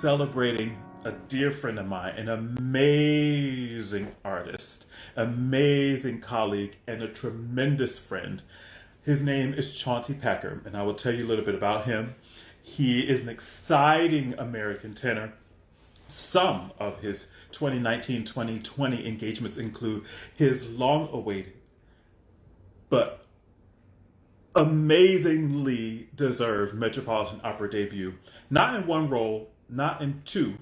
celebrating a dear friend of mine, an amazing artist, amazing colleague, and a tremendous friend. His name is Chauncey Packer, and I will tell you a little bit about him. He is an exciting American tenor. Some of his 2019-2020 engagements include his long awaited but amazingly deserved Metropolitan Opera debut. Not in one role, not in two,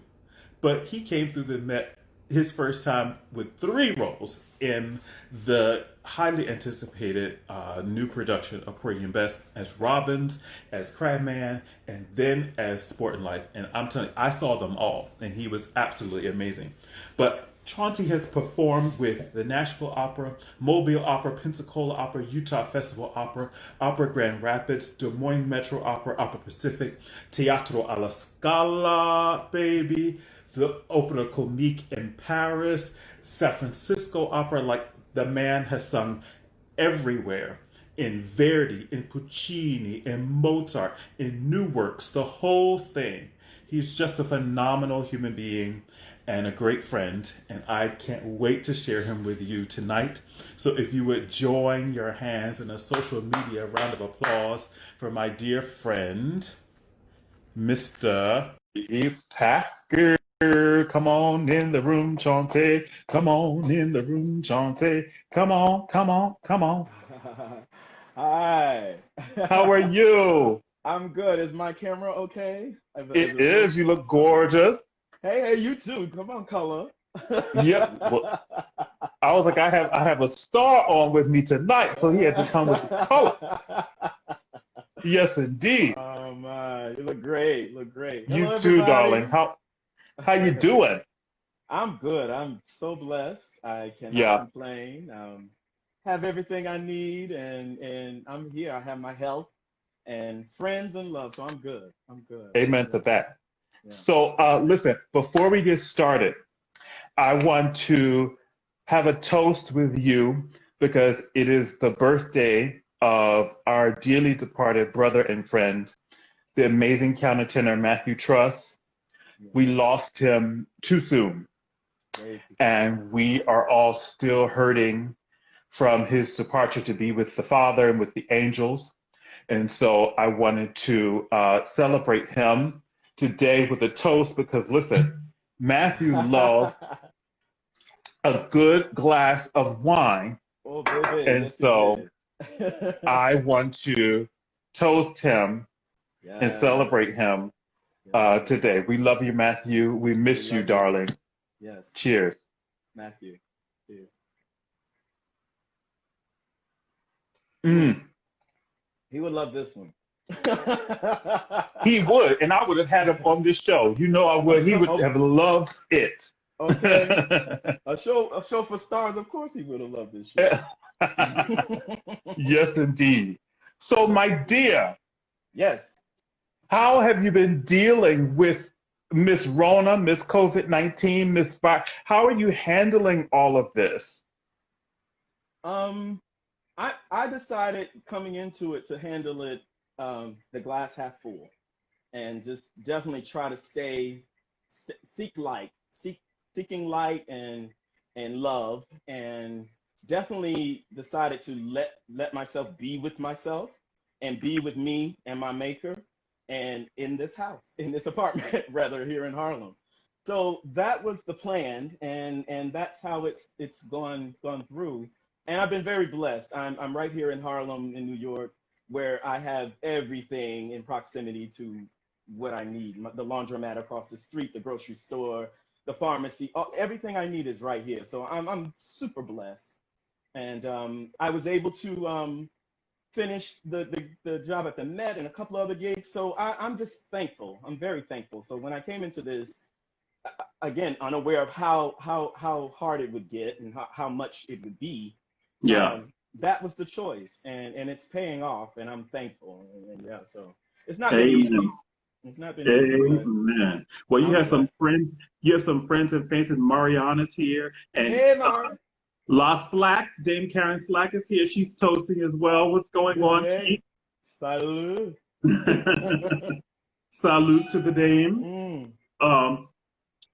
but he came through the Met his first time with three roles in the highly anticipated new production of Porgy and Bess as Robbins, as Crabman, and then as Sport and Life. And I'm telling you, I saw them all, and he was absolutely amazing. But Chauncey has performed with the Nashville Opera, Mobile Opera, Pensacola Opera, Utah Festival Opera, Opera Grand Rapids, Des Moines Metro Opera, Opera Pacific, Teatro alla Scala, baby, the Opera Comique in Paris, San Francisco Opera. Like, the man has sung everywhere. In Verdi, in Puccini, in Mozart, in new works, the whole thing. He's just a phenomenal human being and a great friend, and I can't wait to share him with you tonight. So if you would join your hands in a social media round of applause for my dear friend, Mr. Packer. Come on in the room, Chauncey. Come on in the room, Chauncey. Come on, come on, come on. Hi. How are you? I'm good. Is my camera okay? It is. You look gorgeous. Hey, you too. Come on, color. Yep. Well, I was like, I have a star on with me tonight, so he had to come with the color. Yes, indeed. Oh my, you look great. Look great. You Hello, too, everybody. darling. How you doing? I'm good. I'm so blessed. I cannot Yeah. complain. Have everything I need, and I'm here. I have my health and friends and love, so I'm good. I'm good. Amen to that. Yeah. So, listen, before we get started, I want to have a toast with you because it is the birthday of our dearly departed brother and friend, the amazing countertenor Matthew Truss. We lost him too soon, and we are all still hurting from his departure to be with the Father and with the angels. And so I wanted to celebrate him today with a toast because, listen, Matthew loved a good glass of wine. Oh, baby. And Yes, so he did. I want to toast him and Yeah. celebrate him today. We love you, Matthew. We miss you, love you. darling. Yes. Cheers. Matthew. Cheers. Mm. He would love this one. He would, and I would have had him on this show. You know I would. He would have loved it. Okay. A show for stars. Of course, he would have loved this show. Yes, indeed. So, my dear, Yes. how have you been dealing with Miss Rona, Miss COVID-19, Miss Fire? How are you handling all of this? I decided coming into it to handle it the glass half full, and just definitely try to seek light, seeking light and love, and definitely decided to let myself be with myself and be with me and my maker, and in this house, in this apartment rather, here in Harlem. So that was the plan, and that's how it's gone through. And I've been very blessed. I'm right here in Harlem, in New York, where I have everything in proximity to what I need. The laundromat across the street, the grocery store, the pharmacy, everything I need is right here. So I'm super blessed. And I was able to finish the job at the Met and a couple other gigs. So I'm just thankful. I'm very thankful. So when I came into this, again, unaware of how hard it would get and how much it would be, Yeah. that was the choice, and it's paying off, and I'm thankful. And yeah, so it's not been easy. Amen. It's not been easy. Amen. Well, you have some blessed. friends. You have some friends and faces. Mariana's here, and Hey, Mar. La Slack, Dame Karen Slack is here. She's toasting as well. What's going on, Hey. Chief? Salud. Salute to the Dame. Um,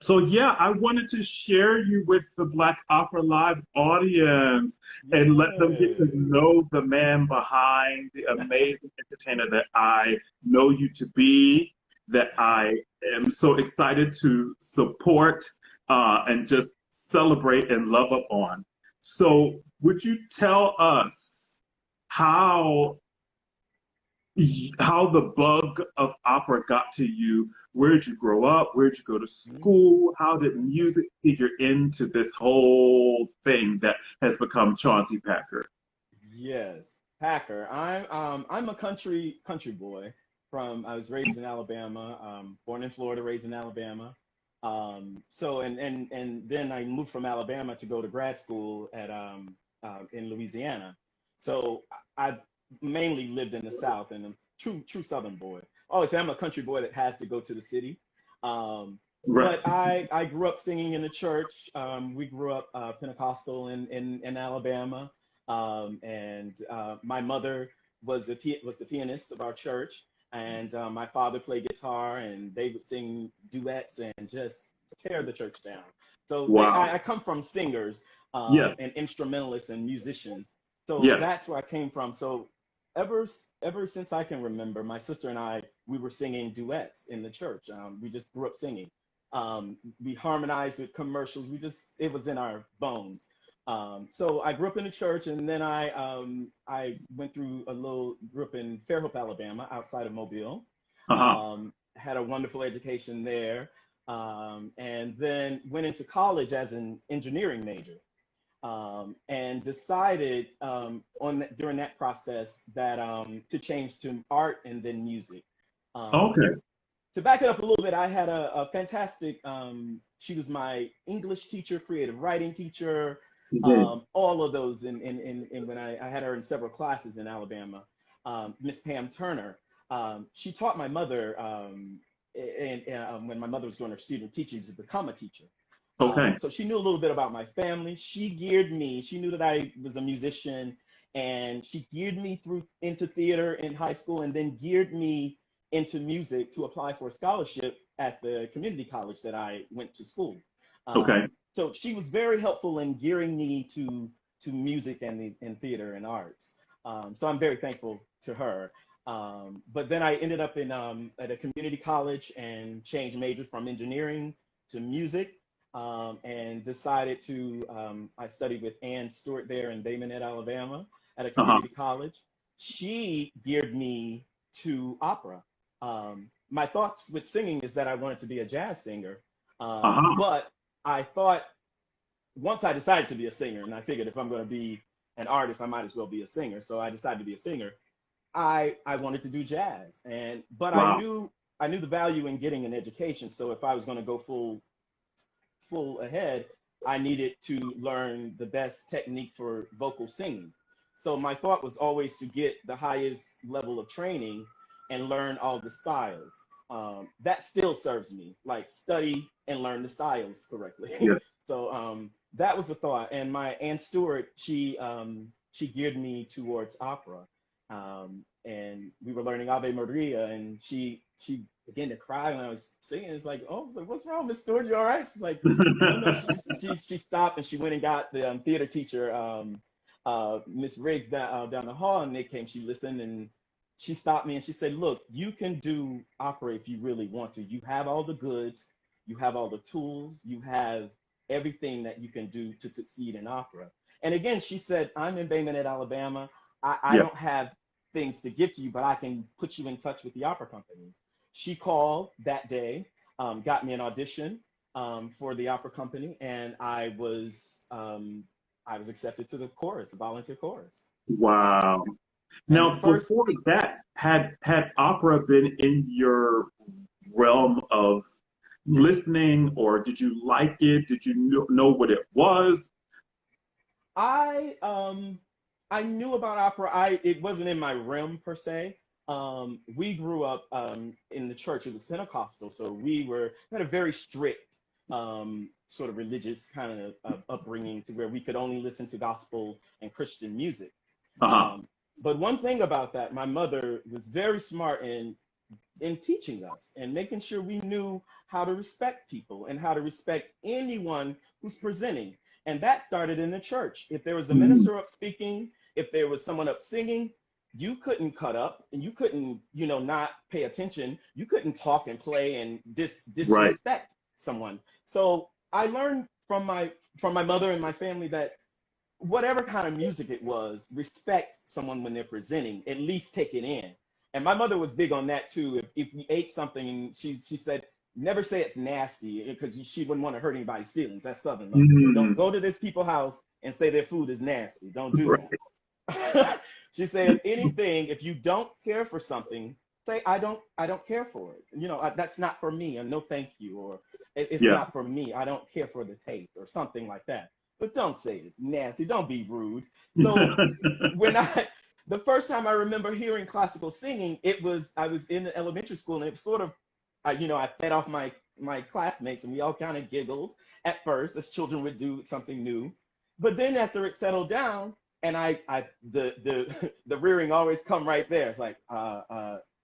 so yeah, I wanted to share you with the Black Opera Live audience and let them get to Yay. know the man behind the amazing entertainer that I know you to be, that I am so excited to support and just celebrate and love up on. So would you tell us how how the bug of opera got to you? Where did you grow up? Where did you go to school? How did music figure into this whole thing that has become Chauncey Packer? Yes, Packer. I'm a country boy from. I was raised in Alabama, born in Florida, raised in Alabama. So and then I moved from Alabama to go to grad school at in Louisiana. So I mainly lived in the South and I'm true Southern boy. Always say I'm a country boy that has to go to the city. Right. But I grew up singing in the church. We grew up Pentecostal in Alabama. And my mother was the pianist of our church, and my father played guitar, and they would sing duets and just tear the church down. So Wow. I come from singers Yes. and instrumentalists and musicians. So Yes. that's where I came from. So ever since I can remember, my sister and I we were singing duets in the church. We just grew up singing. We harmonized with commercials. It was in our bones. So I grew up in the church, and then I went through grew up in Fairhope, Alabama, outside of Mobile. Uh-huh. Had a wonderful education there, and then went into college as an engineering major, and decided during that process that to change to art and then music. Um, Okay. to back it up a little bit, I had a fantastic, she was my English teacher, creative writing teacher, Mhm. all of those. In when I had her in several classes in Alabama, Miss Pam Turner. She taught my mother, when my mother was doing her student teaching to become a teacher. Okay. So she knew a little bit about my family. She geared me. She knew that I was a musician, and she geared me through into theater in high school, and then geared me into music to apply for a scholarship at the community college that I went to school. Okay. So she was very helpful in gearing me to music and theater and arts. So I'm very thankful to her. But then I ended up in at a community college and changed majors from engineering to music, and decided to I studied with Ann Stewart there in Bay Minette, Alabama, at a Uh-huh. community college. She geared me to opera. My thoughts with singing is that I wanted to be a jazz singer, Uh-huh. but I thought once I decided to be a singer, and I figured if I'm going to be an artist, I might as well be a singer. So I decided to be a singer. I wanted to do jazz, and but Wow. I knew the value in getting an education. So if I was going to go full ahead, I needed to learn the best technique for vocal singing. So my thought was always to get the highest level of training and learn all the styles. That still serves me, like study and learn the styles correctly. Yes. So that was the thought. And my Aunt Stewart, she geared me towards opera, and we were learning Ave Maria, and she began to cry when I was singing. It's like, oh, I was like, what's wrong, Miss Stewart? You all right? She's like, no, no. She stopped and she went and got the theater teacher, Miss Riggs, down the hall, and they came. She listened and she stopped me and she said, look, you can do opera if you really want to. You have all the goods, you have all the tools, you have everything that you can do to succeed in opera. And again, she said, I'm in Bay Minette, Alabama. I Yeah. don't have things to give to you, but I can put you in touch with the opera company. She called that day, got me an audition for the opera company, and I was accepted to the chorus, the volunteer chorus. Um, Wow. and the Now, first, before that, had opera been in your realm of listening, or did you like it? Did you know what it was? I um, I knew about opera. It wasn't in my realm per se. We grew up in the church. It was Pentecostal, so we had a very strict sort of religious kind of upbringing to where we could only listen to gospel and Christian music. Uh-huh. Um, but one thing about that, my mother was very smart, and in teaching us and making sure we knew how to respect people and how to respect anyone who's presenting. And that started in the church. If there was a Mm. minister up speaking, if there was someone up singing, you couldn't cut up and you couldn't, not pay attention. You couldn't talk and play and Right. disrespect someone. So I learned from my mother and my family that whatever kind of music it was, respect someone when they're presenting, at least take it in. And my mother was big on that too. If we ate something, she said, never say it's nasty because she wouldn't want to hurt anybody's feelings. That's Southern love. Don't Mm. go to this people's house and say their food is nasty. Don't do Right. that. She said, if anything, if you don't care for something, say I don't care for it. That's not for me, and no thank you, or it's Yeah. not for me. I don't care for the taste, or something like that. But don't say it's nasty. Don't be rude. So when the first time I remember hearing classical singing, I was in the elementary school, and it was sort of, I fed off my classmates, and we all kind of giggled at first, as children would do something new. But then after it settled down, and the rearing always come right there. It's like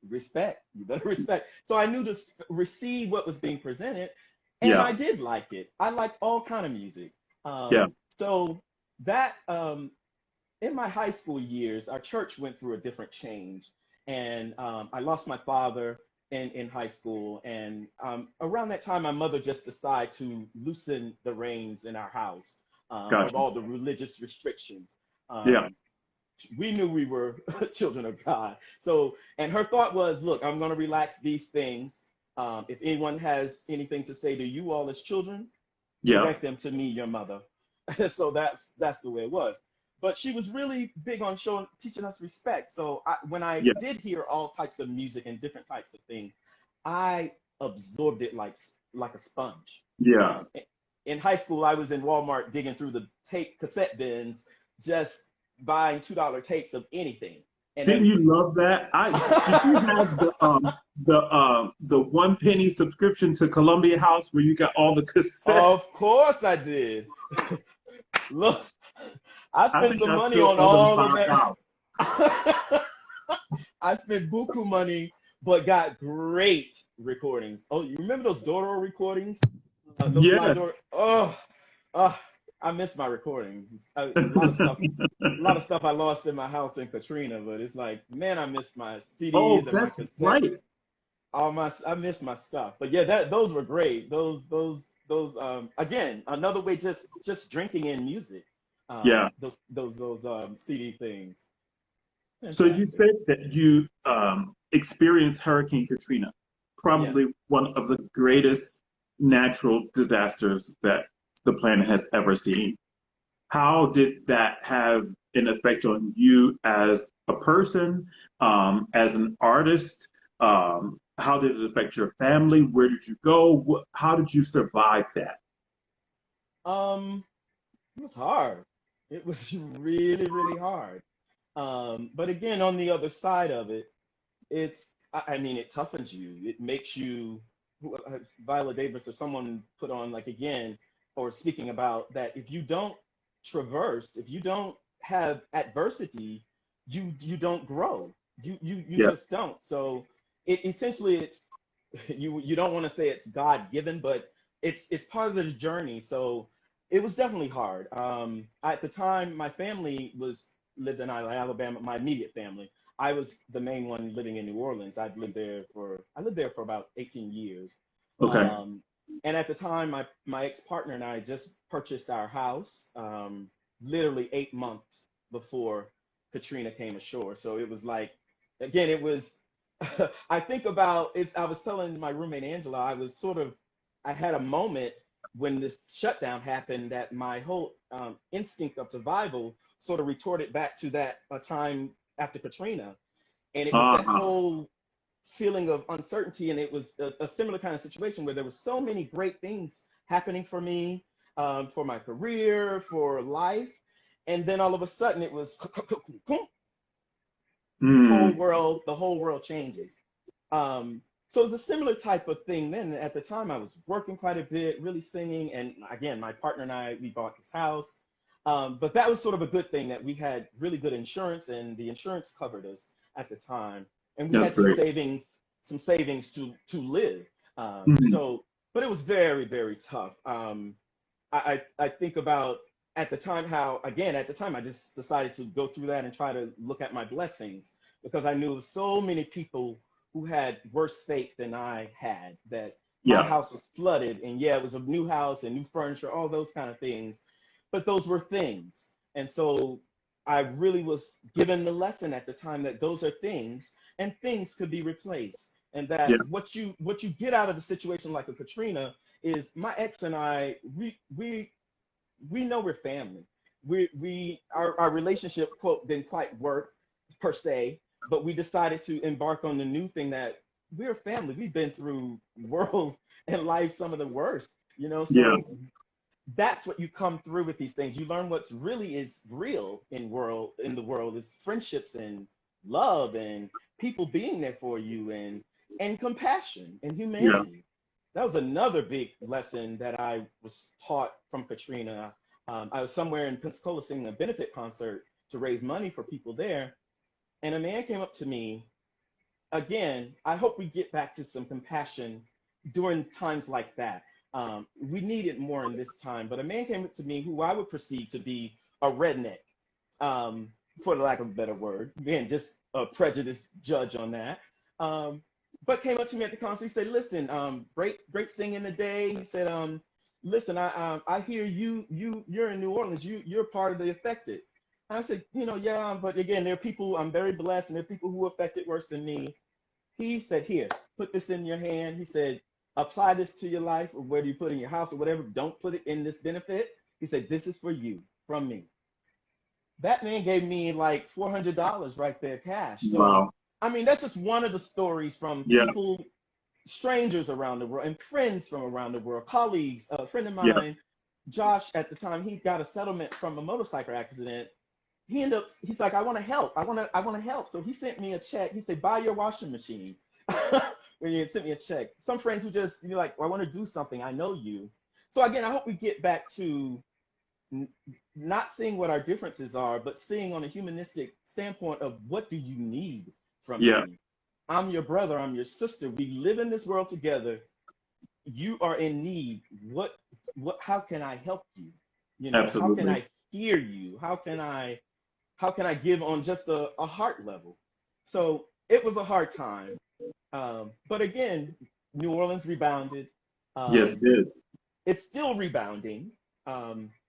respect. You better respect. So I knew to receive what was being presented, and Yeah. I did like it. I liked all kind of music. Yeah. So that in my high school years, our church went through a different change, and I lost my father in high school, and around that time, my mother just decided to loosen the reins in our house of Gotcha. all the religious restrictions. Yeah. Um, we knew we were children of God, so and her thought was, look, I'm going to relax these things. If anyone has anything to say to you all as children, Yeah. direct them to me, your mother. So that's the way it was. But she was really big on teaching us respect. So when I Yeah. did hear all types of music and different types of things, I absorbed it like a sponge. Yeah. Um, in high school, I was in Walmart digging through the tape cassette bins, just buying $2 tapes of anything and Didn't you everything. love that? Did you have the 1 penny subscription to Columbia House where you got all the cassettes? Of course I did. Look, I I spent think some I money still on owe them all of that. $5. I spent buku money, but got great recordings. Oh, you remember those Doro recordings? Those live Yes. Doro. Oh, I miss my recordings. A lot of stuff I lost in my house in Katrina, but it's like, man, I miss my CDs Oh, and my that's cassettes. right. I miss my stuff. But yeah, those were great. Those again, another way just drinking in music. Yeah. Those CD things. So you Fantastic. said that you experienced Hurricane Katrina, Yes. probably one of the greatest natural disasters that the planet has ever seen. How did that have an effect on you as a person, as an artist? How did it affect your family? Where did you go? How did you survive that? Um, it was hard. It was really, really hard. But again, on the other side of it, I mean, it toughens you. It makes you, Viola Davis or someone put on, like, again, or speaking about that if you don't traverse, if you don't have adversity, you don't grow. You Yeah, just don't. So essentially it's you don't want to say it's God given, but it's part of the journey. So it was definitely hard. At the time, my family lived in Alabama. My immediate family. I was the main one living in New Orleans. I lived there for about 18 years. okay. Um, and at the time, my ex partner and I just purchased our house, literally 8 months before Katrina came ashore. So it was like, again, it was. I think about it. I was telling my roommate Angela, I had a moment when this shutdown happened that my whole instinct of survival sort of retorted back to that a time after Katrina, and it was that Uh-huh. whole feeling of uncertainty, and it was a similar kind of situation where there was so many great things happening for me, for my career, for life, and then all of a sudden it was Mm, the whole world changes. So it's a similar type of thing. Then at the time I was working quite a bit, really singing, and again my partner and I, we bought this house. But that was sort of a good thing that we had really good insurance, and the insurance covered us at the time, and we that's had some great. some savings to live. Mhm. So, but it was very, very tough. I think about at the time how, again, at the time I just decided to go through that and try to look at my blessings, because I knew so many people who had worse fate than I had, that my Yeah. house was flooded, and yeah, it was a new house and new furniture, all those kind of things, but those were things. And so I really was given the lesson at the time that those are things, and things could be replaced, and that Yeah. what you get out of a situation like a Katrina is, my ex and I, we know we're family. Our relationship, quote, didn't quite work per se, but we decided to embark on the new thing that we're family. We've been through worlds and life, some of the worst, Yeah. so that's what you come through with these things. You learn what's really is real in the world is friendships and love and people being there for you, and compassion and Yeah. humanity. That was another big lesson that I was taught from Katrina. I was somewhere in Pensacola singing a benefit concert to raise money for people there, and a man came up to me. Again, I hope we get back to some compassion during times like that. We need it more in this time. But a man came up to me who I would perceive to be a redneck, um, for the lack of a better word, being just a prejudiced judge on that. Um, but came up to me at the concert. He said, "Listen, great singing today." He said, "Listen, I hear you're in New Orleans. You're part of the affected." And I said, "Yeah, but again, there are people. I'm very blessed, and there are people who are affected worse than me." He said, "Here, put this in your hand." He said, "Apply this to your life, or whether you put it in your house or whatever. Don't put it in this benefit." He said, "This is for you from me." That man gave me like $400 right there, cash. So, Wow. I mean, that's just one of the stories from Yeah. people, strangers around the world, and friends from around the world, colleagues. A friend of Yeah. mine, Josh, at the time, he got a settlement from a motorcycle accident. He's like, I want to help. So he sent me a check. He said, "Buy your washing machine." When he sent me a check. Some friends who just, like, "Well, I want to do something. I know you." So again, I hope we get back to n- not seeing what our differences are, but seeing on a humanistic standpoint of, what do you need from Yeah. me? I'm your brother. I'm your sister. We live in this world together. You are in need. How can I help you? How can Absolutely. I hear you? How can I give on just a heart level? So it was a hard time. But again, New Orleans rebounded. Yes, it Um, is. it's still rebounding.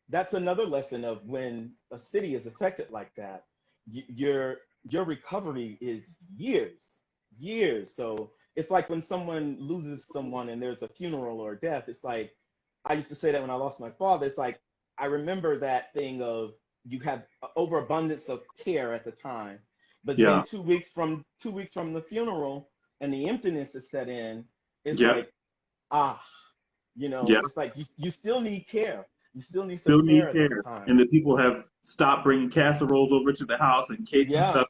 That's another lesson of when a city is affected like that, your recovery is years, years. So it's like when someone loses someone and there's a funeral or a death. It's like, I used to say that when I lost my father. It's like, I remember that thing of, you have overabundance of care at the time, but then Yeah. 2 weeks from the funeral and the emptiness is set in. It's Yeah. like, ah, Yeah. it's like you still need care. You still need some Still care need at this care. time. And the people have stopped bringing casseroles over to the house and cakes and Yeah. stuff.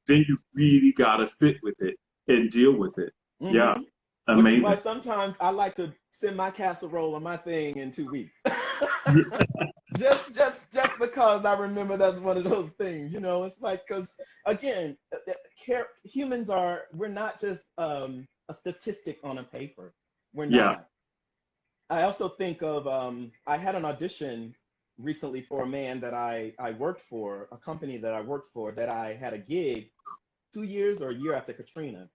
Then you really got to sit with it and deal with it. Yeah. hmm Which is why Amazing. sometimes I like to send my casserole or my thing in 2 weeks. Yeah. just because I remember that's one of those things. It's like, because again, we're not just a statistic on a paper. We're Yeah. not. I also think of, I had an audition recently for a man that I worked for, a company that I worked for, that I had a gig 2 years or a year after Katrina.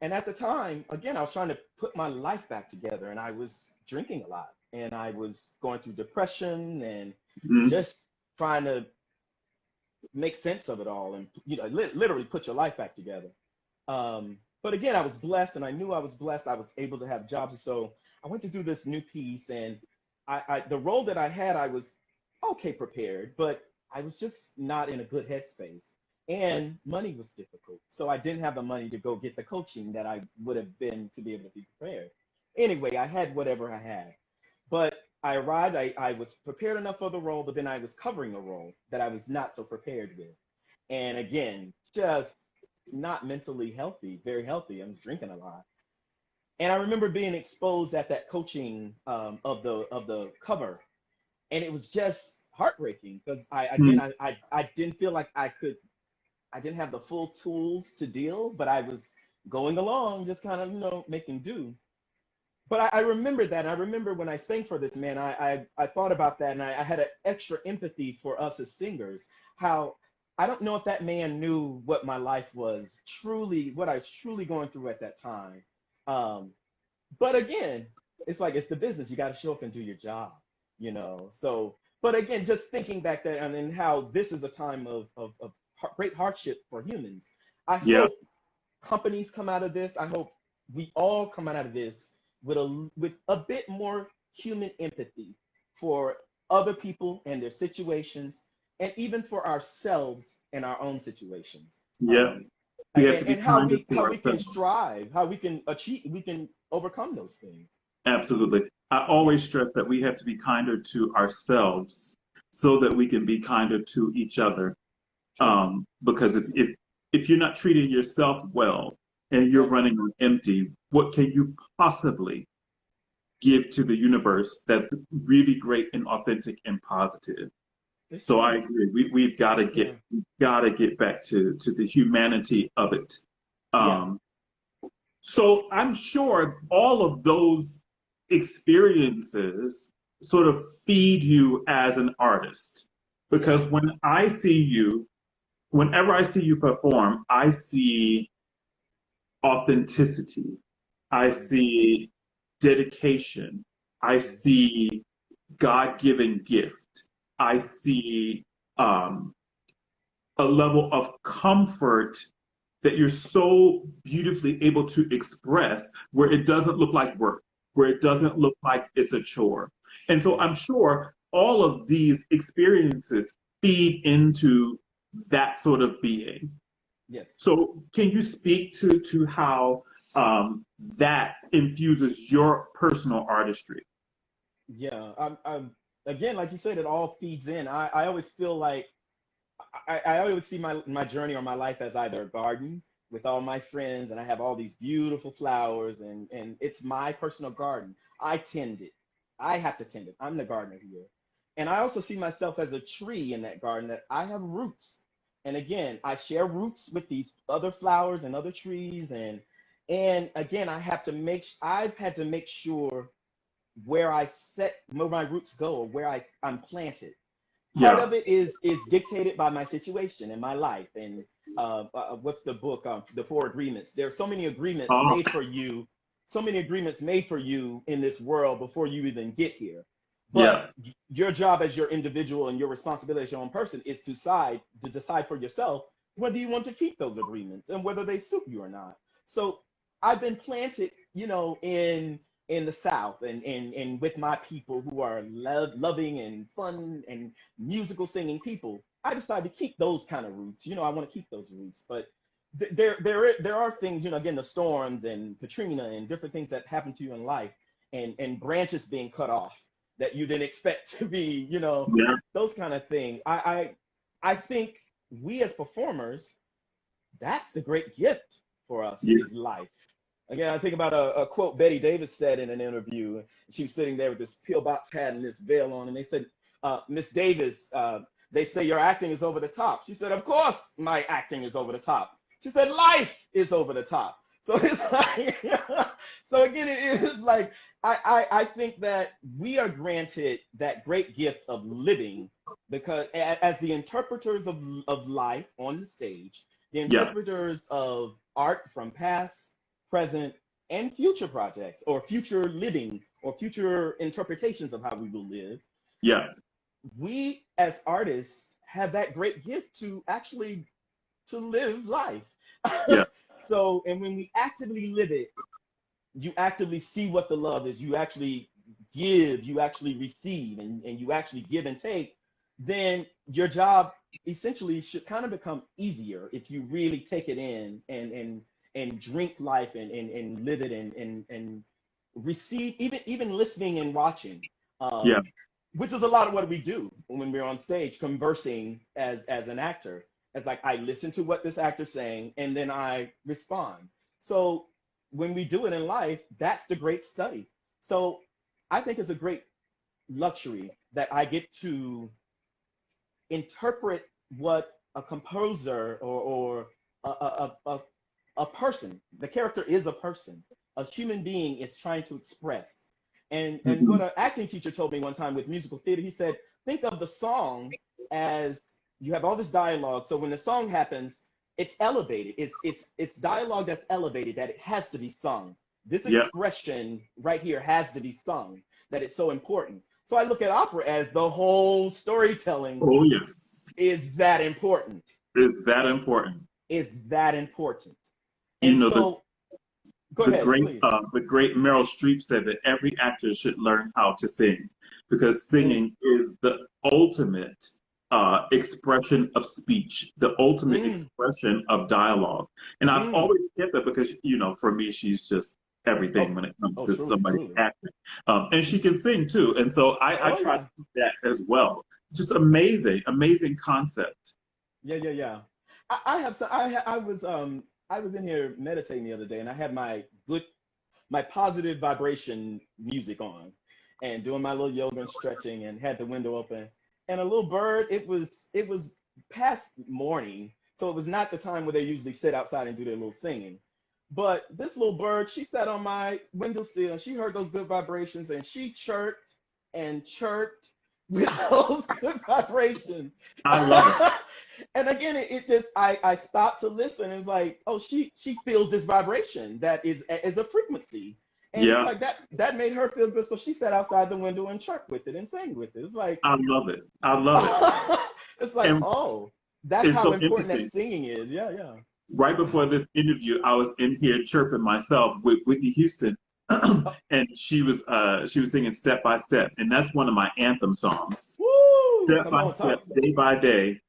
And at the time, again, I was trying to put my life back together, and I was drinking a lot, and I was going through depression, and Mhm. just trying to make sense of it all, and literally put your life back together. But again, I was blessed, and I knew I was blessed. I was able to have jobs, and so I went to do this new piece, and the role that I had, I was okay prepared, but I was just not in a good headspace, and money was difficult, so I didn't have the money to go get the coaching that I would have been to be able to be prepared. Anyway, I had whatever I had, but I arrived. I was prepared enough for the role, but then I was covering a role that I was not so prepared with, and again, just not mentally healthy, very healthy. I was drinking a lot, and I remember being exposed at that coaching, of the cover, and it was just heartbreaking, because I again Mhm. I didn't feel like I didn't have the full tools to deal, but I was going along, just kind of, making do. But I remember that. And I remember when I sang for this man, I thought about that, and I had an extra empathy for us as singers. How I don't know if that man knew what my life was truly, what I was truly going through at that time. Um, but again, it's like it's the business. You got to show up and do your job, So, but again, just thinking back that and then how this is a time of great hardship for humans. I Yeah. hope companies come out of this. I hope we all come out of this with a bit more human empathy for other people and their situations, and even for ourselves and our own situations. Yeah. We have to be And how kinder we to how we can ourselves. strive, how we can achieve, we can overcome those things. Absolutely. I always stress that we have to be kinder to ourselves so that we can be kinder to each other. True. Because if you're not treating yourself well and you're Yep. running on empty, what can you possibly give to the universe that's really great and authentic and positive? It's So I true. agree. We've got to Yeah. get back to the humanity of it. Yeah. Um, so I'm sure all of those experiences sort of feed you as an artist. Yeah. Because whenever I see you perform, I see authenticity. I Mhm. see dedication. I Mhm. see God-given gift. I see um, a level of comfort that you're so beautifully able to express where it doesn't look like work, where it Yeah. doesn't look like it's a chore. And so Yeah. I'm sure all of these experiences feed into that sort of being. Yes. So can you speak to how that infuses your personal artistry? Yeah. I'm again, like you said, it all feeds in. I always feel like I always see my journey or my life as either a garden with all my friends, and I have all these beautiful flowers, and it's my personal garden. I tend it. I have to tend it. I'm the gardener here. And I also see myself as a tree in that garden, that I have roots. And again, I share roots with these other flowers and other trees, and again, I've had to make sure where my roots go, or where I'm planted. Part Yeah. of it is dictated by my situation and my life. And what's the book, the Four Agreements? There are Oh, so many agreements made for you in this world before you even get here. But yeah. your job as your individual and your responsibility as your own person is to decide for yourself whether you want to keep those agreements and whether they suit you or not. So I've been planted, in the South, and with my people who are loving and fun and musical singing people. I decided to keep those kind of roots. I want to keep those roots. But there are things, again, the storms and Katrina and different things that happen to you in life, and branches being cut off that you didn't expect to be, Yeah. those kind of things. I think we as performers, that's the great gift for us, Yeah. is life. Again, I think about a quote Betty Davis said in an interview. She was sitting there with this pillbox hat and this veil on, and they said, Miss Davis, they say your acting is over the top. She said, of course my acting is over the top. She said, life is over the top. So it's like, so again, it is like, I think that we are granted that great gift of living, because as the interpreters of life on the stage, the Yeah. interpreters of art from past, present, and future projects, or future living, or future interpretations of how we will live. Yeah. We as artists have that great gift to actually to live life. Yeah. So, and when we actively live it, you actively see what the love is. You actually give, you actually receive, and you actually give and take. Then your job essentially should kind of become easier if you really take it in, and drink life, and live it, and receive, even listening and watching, Yeah. which is a lot of what we do when we're on stage conversing as an actor. It's like I listen to what this actor's saying, and then I respond. So when we do it in life, that's the great study. So I think it's a great luxury that I get to interpret what a composer, or a a person. The character is a person. A human being is trying to express. And Mm-hmm. what an acting teacher told me one time with musical theater, he said, think of the song as you have all this dialogue. So when the song happens, it's elevated. It's dialogue that's elevated, that it has to be sung. This Yeah. expression right here has to be sung, that it's so important. So I look at opera as the whole storytelling Oh, yes. is that important. It's that important. Is that important. You And know, so go ahead, please. the great Meryl Streep said that every actor should learn how to sing because Mm, singing is the ultimate expression of speech, the ultimate mm, expression of dialogue. And I've mm. always kept that because, for me, she's just everything Oh, when it comes oh, to truly, somebody truly. acting. And she can sing too. And so I Oh try to yeah. do that as well. Just amazing, amazing concept. Yeah, yeah, yeah. I have some. I was in here meditating the other day, and I had my positive vibration music on, and doing my little yoga and stretching, and had the window open, and a little bird. It was past morning, so it was not the time where they usually sit outside and do their little singing. But this little bird, she sat on my windowsill, and she heard those good vibrations, and she chirped and chirped with those good vibrations. I love it. And again, it just I stopped to listen. And it's like, oh, she feels this vibration that is a frequency, and it's Yeah, like that made her feel good. So she sat outside the window and chirped with it and sang with it. It's like I love it. I love it. it's like, And oh, that's it's how so important that interesting. singing is. Yeah, yeah. Right before this interview, I was in here chirping myself with Whitney Houston, Oh, and she was singing "Step by Step," and that's one of my anthem songs. woo! Step Come by on, step, day by day,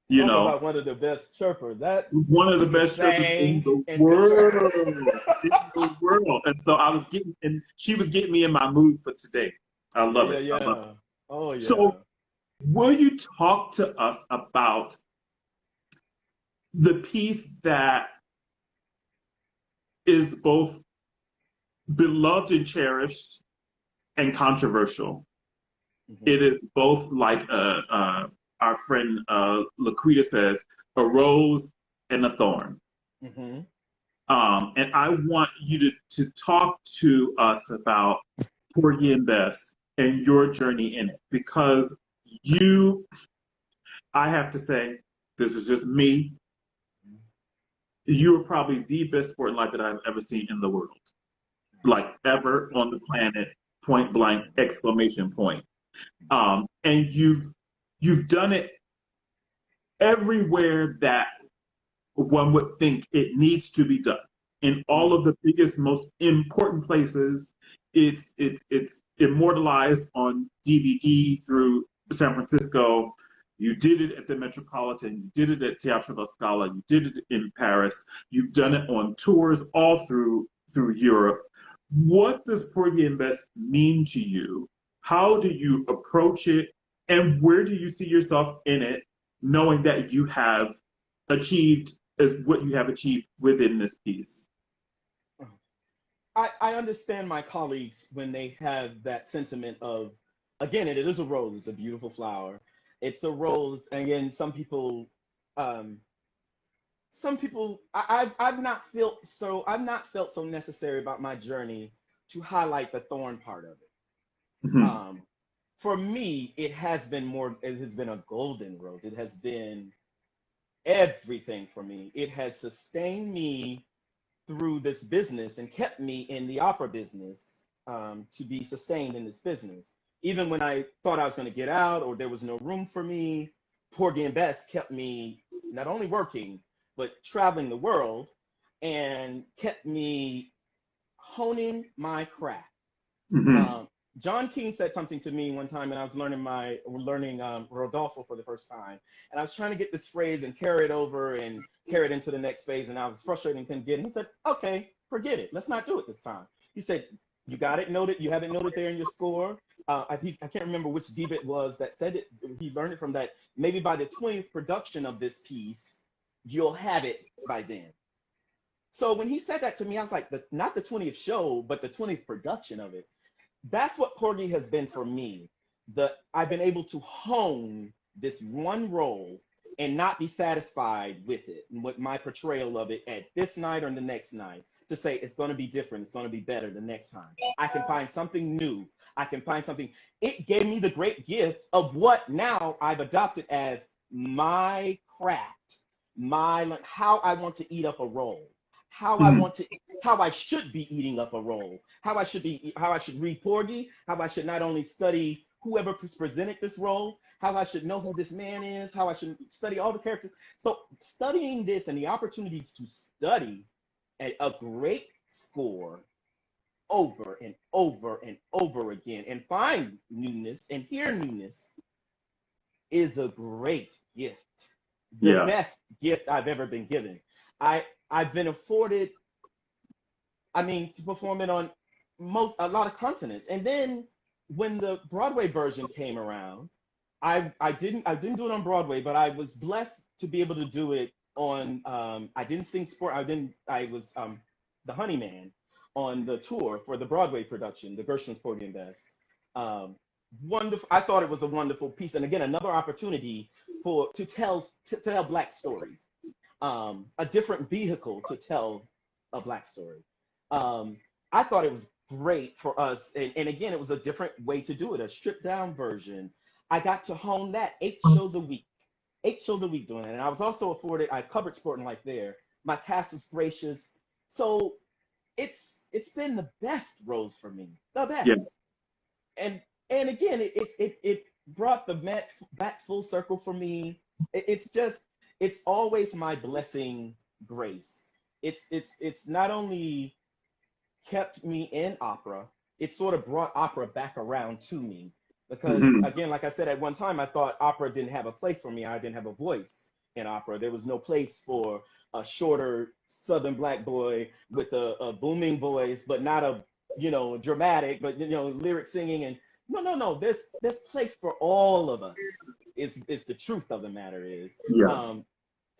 you talk know, about one of the best chirpers. That one of the she could best chirpers in sing the and could chirp. world, in the world. And so and she was getting me in my mood for today. I Yeah, love yeah, it. I love yeah. it. Oh So, yeah. will you talk to us about the piece that is both beloved and cherished and controversial? Hmm. It is both like our friend Laquita says, a rose and a thorn. Hmm. And I want you to talk to us about Porgy and Bess and your journey in it because you, I have to say, this is just me. You are probably the best sport life that I've ever seen in the world, like ever on the planet, point blank, exclamation point. And you've done it everywhere that one would think it needs to be done. In all of the biggest, most important places, it's immortalized on DVD through San Francisco. You did it at the Metropolitan. You did it at Teatro La Scala. You did it in Paris. You've done it on tours all through Europe. What does Porgy and Bess mean to you? How do you approach it? And where do you see yourself in it, knowing that you have achieved as what you have achieved within this piece? I understand my colleagues when they have that sentiment of, again, it is a rose, it's a beautiful flower. It's a rose. And again, um, some people, I've not felt so necessary about my journey to highlight the thorn part of it. Mm-hmm. Um, for me, it has been a golden rose. It has been everything for me. It has sustained me through this business and kept me in the opera business, to be sustained in this business. Even when I thought I was going to get out or there was no room for me, Porgy and Bess kept me not only working, but traveling the world and kept me honing my craft. Mm-hmm. Um, John Keane said something to me one time, and I was learning Rodolfo for the first time, and I was trying to get this phrase and carry it over and carry it into the next phase, and I was frustrated and couldn't get it. He said, "Okay, forget it. Let's not do it this time." He said, "You got it noted. You have it noted there in your score." I can't remember which diva it was that said it. He learned it from that. Maybe by the 20th production of this piece, you'll have it by then. So when he said that to me, I was like, not the 20th show, but the 20th production of it. That's what Porgy has been for me. I've been able to hone this one role and not be satisfied with it and with my portrayal of it at this night or the next night, to say it's going to be different, it's going to be better the next time. I can find something new. I can find something. It gave me the great gift of what now I've adopted as my craft, my how I want to eat up a role, how I want to, how I should be eating up a role, how I should read Porgy, how I should not only study whoever presented this role, how I should know who this man is, how I should study all the characters. So studying this and the opportunities to study a great score over and over and over again and find newness and hear newness is a great gift. The best gift I've ever been given. I've been afforded, to perform it on a lot of continents. And then when the Broadway version came around, I didn't do it on Broadway, but I was blessed to be able to do it on, I didn't sing sport. I was the Honeyman on the tour for the Broadway production, the Gershwin's Porgy and Bess. Wonderful. I thought it was a wonderful piece. And again, another opportunity to tell Black stories, a different vehicle to tell a Black story. I thought it was great for us. And again, it was a different way to do it, a stripped down version. I got to hone that 8 shows a week doing it. And I was also afforded, I covered Sport and Life there. My cast was gracious. So it's been the best roles for me, the best. Yeah. And again, it brought the Met back full circle for me. It's always my blessing, grace. It's not only kept me in opera, it sort of brought opera back around to me. Because again, like I said, at one time, I thought opera didn't have a place for me. I didn't have a voice in opera. There was no place for a shorter Southern Black boy with a booming voice, but not a, dramatic, but, lyric singing. And no, there's place for all of us is the truth of the matter is. Yes.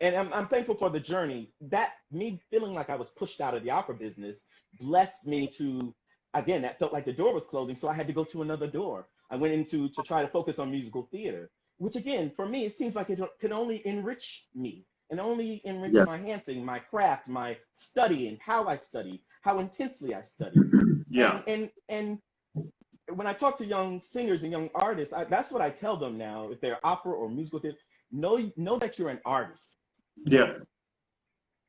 And I'm thankful for the journey. That me feeling like I was pushed out of the opera business blessed me to, again, that felt like the door was closing. So I had to go to another door. I went into to try to focus on musical theater, which again, for me, it seems like it can only enrich me and only enrich my enhancing, my craft, my studying, how I study, how intensely I study. Yeah. And when I talk to young singers and young artists, that's what I tell them now. If they're opera or musical theater, know that you're an artist. Yeah.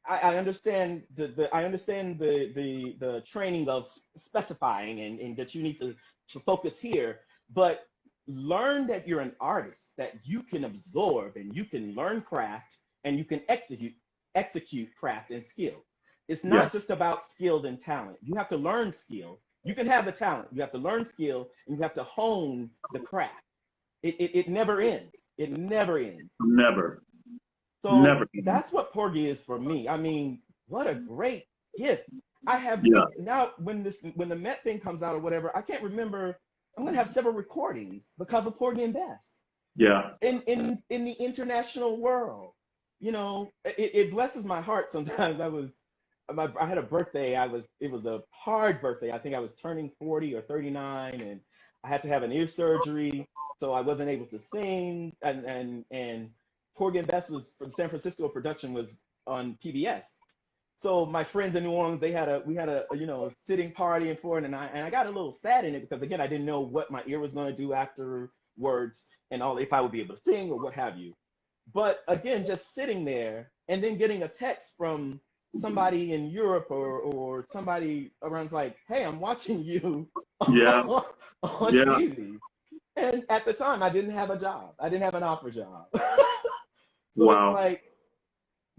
I understand the training of specifying and that you need to focus here, but learn that you're an artist, that you can absorb and you can learn craft and you can execute craft and skill. It's not just about skill and talent. You have to learn skill. You can have the talent. You have to learn skill and you have to hone the craft. It never ends. It never ends. Never. So that's what Porgy is for me. What a great gift. I have now when the Met thing comes out or whatever, I can't remember. I'm gonna have several recordings because of Porgy and Bess. Yeah. In the international world, it blesses my heart sometimes. I had a birthday. It was a hard birthday. I think I was turning 40 or 39, and I had to have an ear surgery, so I wasn't able to sing. And Porgy and Bess was for the San Francisco production was on PBS. So my friends in New Orleans, we had a sitting party and for it, and I got a little sad in it because again I didn't know what my ear was going to do afterwards and all, if I would be able to sing or what have you. But again, just sitting there and then getting a text from somebody in Europe or somebody around like, hey, I'm watching you on TV. And at the time, I didn't have a job. I didn't have an opera job. So it's like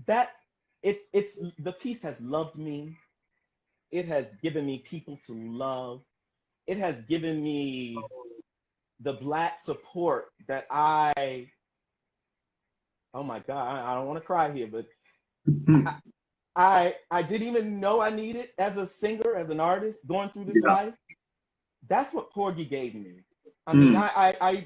that. It's the piece has loved me. It has given me people to love. It has given me the Black support that oh my God, I don't want to cry here, but I didn't even know I needed as a singer, as an artist going through this life. That's what Porgy gave me. My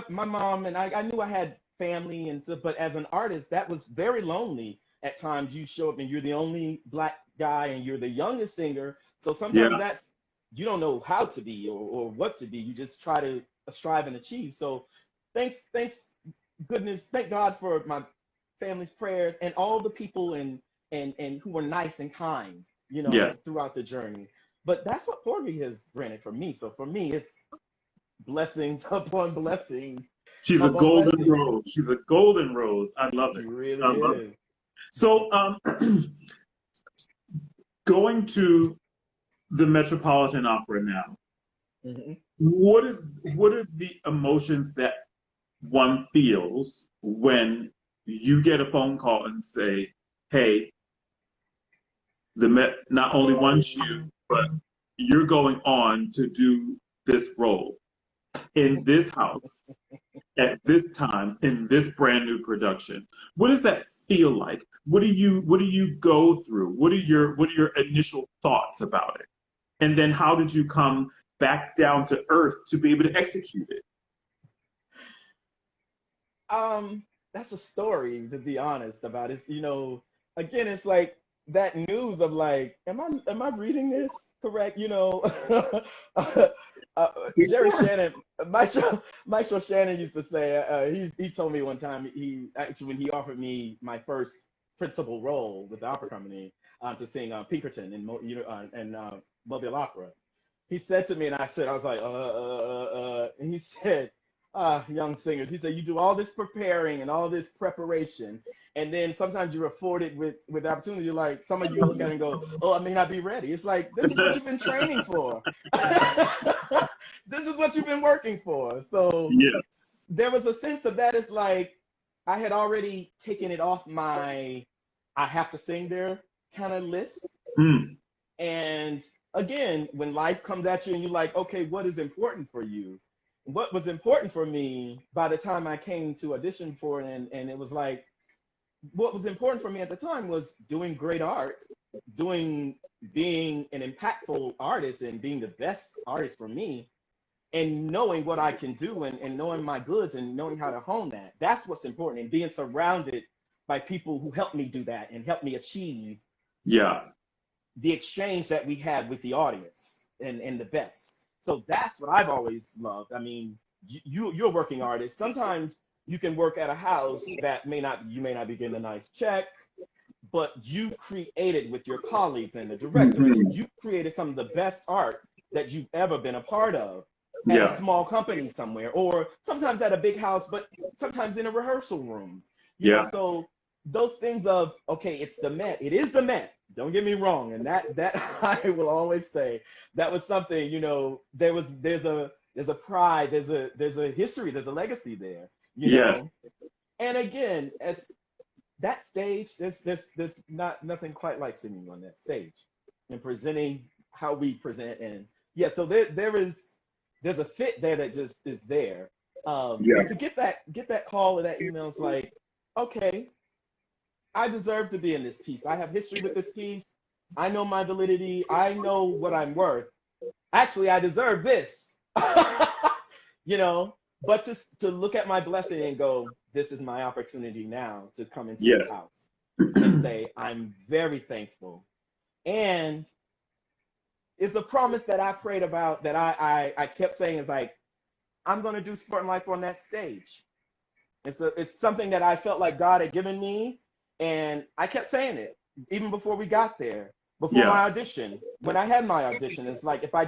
mom and I knew I had family and stuff, but as an artist, that was very lonely. At times you show up and you're the only Black guy and you're the youngest singer. So sometimes you don't know how to be or what to be. You just try to strive and achieve. So thank goodness, thank God for family's prayers, and all the people and who were nice and kind, Yes. throughout the journey. But that's what Porgy has granted for me. So for me, it's blessings upon blessings She's a upon golden blessings. rose. She's a golden rose. I love She it. really I love it. is. So, going to the Metropolitan Opera now, Hmm. what are the emotions that one feels when you get a phone call and say, "Hey, the Met not only wants you, but you're going on to do this role in this house at this time in this brand new production." What does that feel like? What do you go through? What are your initial thoughts about it? And then how did you come back down to earth to be able to execute it? That's a story, to be honest about it. Again, it's like that news of like, am I reading this correct? Jerry Shannon, Maestro Shannon used to say, he told me one time, he actually, when he offered me my first principal role with the opera company, to sing Pinkerton in Mobile Opera, he said to me, and I was like, and he said, young singers, he said, you do all this preparing and all this preparation, and then sometimes you're afforded with the opportunity. Like, some of you look at it and go, oh, I may not be ready. It's like, this is what you've been training for. This is what you've been working for. So Yes. there was a sense of that. It's like I had already taken it off my I have to sing there kind of list. Mm. And again, when life comes at you and you're like, okay, what is important for you? What was important for me by the time I came to audition for it, and it was like, what was important for me at the time was doing great art, being an impactful artist and being the best artist for me, and knowing what I can do, and knowing my goods and knowing how to hone that. That's what's important, and being surrounded by people who help me do that and help me achieve Yeah. the exchange that we had with the audience and the best. So that's what I've always loved. I mean, you're a working artist. Sometimes you can work at a house that you may not be getting a nice check, but you've created with your colleagues and the director, Mhm. you've created some of the best art that you've ever been a part of at a Yeah. small company somewhere, or sometimes at a big house, but sometimes in a rehearsal room. Yeah. So those things of, okay, it's the Met. It is the Met. Don't get me wrong. And that I will always say that was something, there's a pride, there's a history, there's a legacy there, Yes. And again, it's that stage, there's nothing quite like singing on that stage and presenting how we present. And yeah, so there's a fit there that just is there. Yeah. And to get that call or that email, is like, okay, I deserve to be in this piece. I have history with this piece. I know my validity. I know what I'm worth. Actually, I deserve this. But to look at my blessing and go, this is my opportunity now to come into this Yes. house and say, I'm very thankful. And it's a promise that I prayed about, that I kept saying, is like, I'm going to do Sport and Life on that stage. It's something that I felt like God had given me, and I kept saying it even before we got there, before Yeah. my audition. When I had my audition, it's like, if I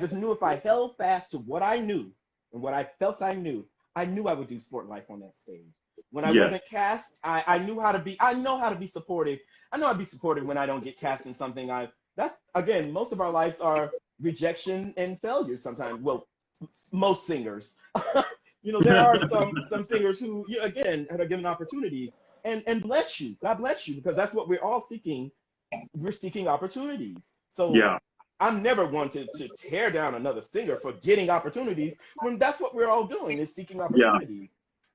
held fast to what I knew and what I felt I knew I would do Sport and Life on that stage. When I Yes. wasn't cast, I know how to be supportive. I know I'd be supportive when I don't get cast in something. That's, again, most of our lives are rejection and failure sometimes. Well, most singers. There are some singers who, again, are given opportunities, and bless you. God bless you, because that's what we're all seeking. We're seeking opportunities. So Yeah. I'm never one to tear down another singer for getting opportunities, when that's what we're all doing, is seeking Yeah. opportunities.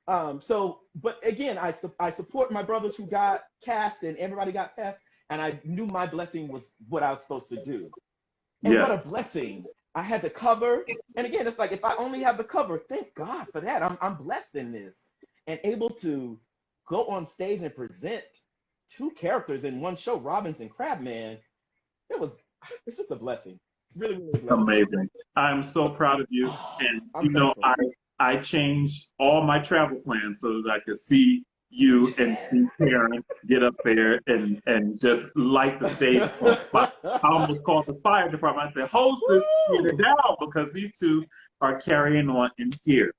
But again, I support my brothers who got cast, and everybody got cast, and I knew my blessing was what I was supposed to do. And what a Yes. blessing. I had the cover. And again, it's like, if I only have the cover, thank God for that. I'm blessed in this. And able to go on stage and present two characters in one show, Robbins and Crabman, it's just a blessing. Really, really a blessing. Amazing. I'm so proud of you. And I'm thankful. I changed all my travel plans so that I could see you and see Karen get up there and just light the stage on fire. I almost called the fire department. I said, hostess, get it Woo! down, because these two are carrying on in here.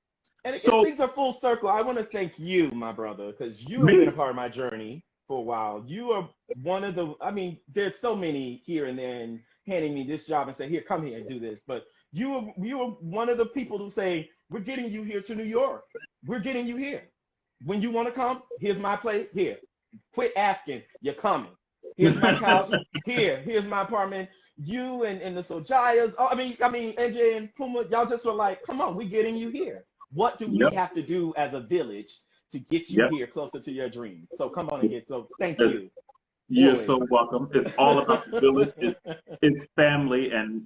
And again, So things are full circle. I want to thank you, my brother, because you have been a me, part of my journey for a while. You are one of the, I mean, there's so many here and there and handing me this job and say, here, come here and do this. But you were one of the people who say, we're getting you here to New York. We're getting you here. When you want to come, here's my place. Here. Quit asking. You're coming. Here's my couch. Here's my apartment. You and the Sojayas. Oh, I mean, AJ and Puma, y'all just were like, come on, we're getting you here. What do we yep, have to do as a village to get you yep. here closer to your dreams? So come on and get, so thank It's, you. you're Always. so welcome. It's all about the village. It's family, and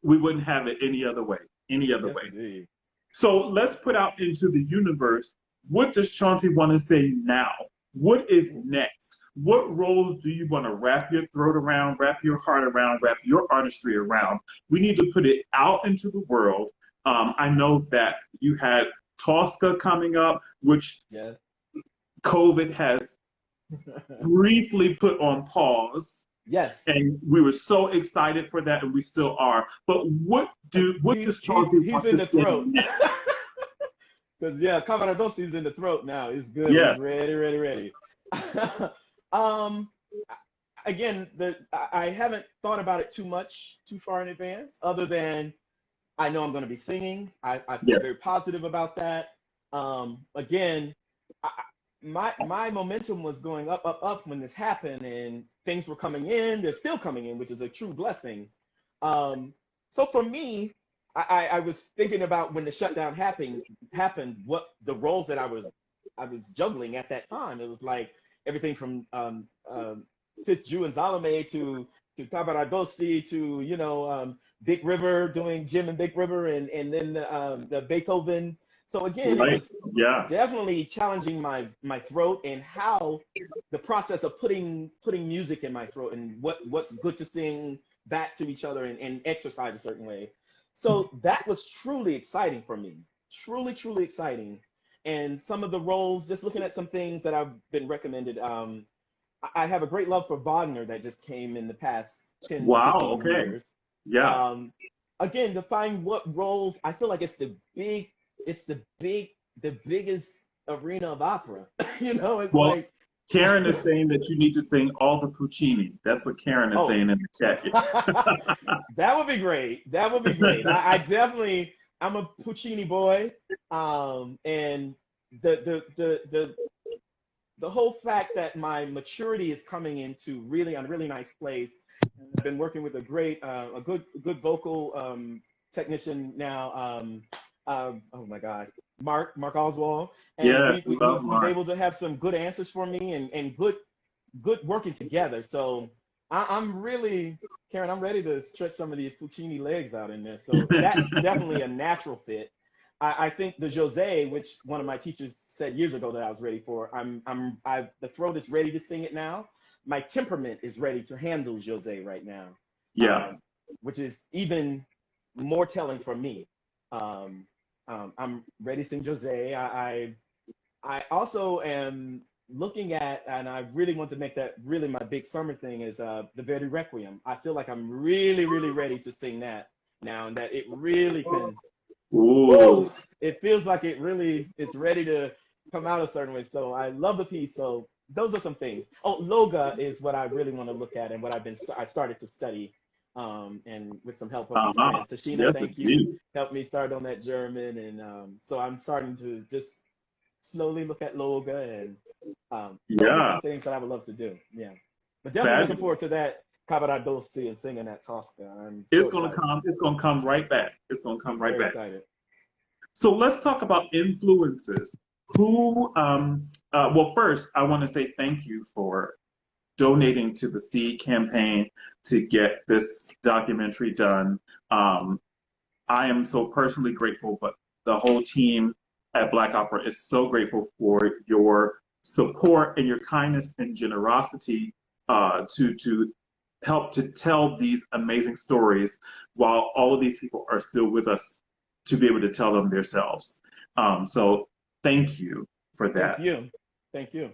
we wouldn't have it any other way. Any other Yes, way. indeed. So let's put out into the universe. What does Chauncey want to say now? What is next? What roles do you want to wrap your throat around, wrap your heart around, wrap your artistry around? We need to put it out into the world. I know that you had Tosca coming up, which Yes. COVID has briefly put on pause. Yes. And we were so excited for that, and we still are. But what does Chauncey He's want in to the say throat. next? Because yeah, Cavaradosi's in the throat now. He's good. Yes. He's ready. um, again, I haven't thought about it too far in advance, other than I know I'm going to be singing. I feel Yes. very positive about that. Again, I, my momentum was going up when this happened, and things were coming in. They're still coming in, which is a true blessing. So for me, I was thinking about when the shutdown happened, what the roles that I was juggling at that time. It was like everything from Fifth Jew and Salome to Cavaradossi to Big River, doing Jim and Big River, and then the Beethoven. So again, it Right. was Yeah. definitely challenging my throat, and how the process of putting music in my throat, and what's good to sing back to each other, and exercise a certain way. So that was truly exciting for me. Truly exciting. And some of the roles, just looking at some things that I've been recommended. I have a great love for Wagner that just came in the past 10, Wow. 15 Okay. years. Yeah. Again, to find what roles, I feel like it's the biggest arena of opera. It's Well, like, Karen is saying that you need to sing all the Puccini. That's what Karen is oh, saying in the chat. that would be great. That would be great. I definitely, I'm a Puccini boy. And the whole fact that my maturity is coming into a really nice place. I've been working with a good vocal technician now. Oh my God, Mark Oswald, and Yes, we love he's Mark. able to have some good answers for me, and good working together. So I'm really, Karen, I'm ready to stretch some of these Puccini legs out in this. So that's definitely a natural fit. I think the Jose, which one of my teachers said years ago that I was ready for, the throat is ready to sing it now. My temperament is ready to handle Jose right now, Yeah. which is even more telling for me. I'm ready to sing Jose. I also am looking at, and I really want to make that really my big summer thing, is the Verdi Requiem. I feel like I'm really ready to sing that now, and that it really can. Ooh. Woo, it feels like it's ready to come out a certain way. So I love the piece. So those are some things. Oh, Loga is what I really want to look at, and what I started to study, and with some help of some Uh-huh. friends. Tashina, Yes, thank you, indeed. helped me start on that German, and so I'm starting to just slowly look at Loga, and those are Yeah. some things that I would love to do. Yeah, but definitely looking Fabulous. forward to that Cavaradossi and singing that Tosca. I'm so It's gonna excited. come. It's gonna come right back. It's gonna come right Very back. excited. So let's talk about influences. Well, first, I want to say thank you for donating to the Seed campaign to get this documentary done. I am so personally grateful, but the whole team at Black Opera is so grateful for your support and your kindness and generosity to help to tell these amazing stories while all of these people are still with us to be able to tell them themselves. So thank you for Thank that. you. Thank you.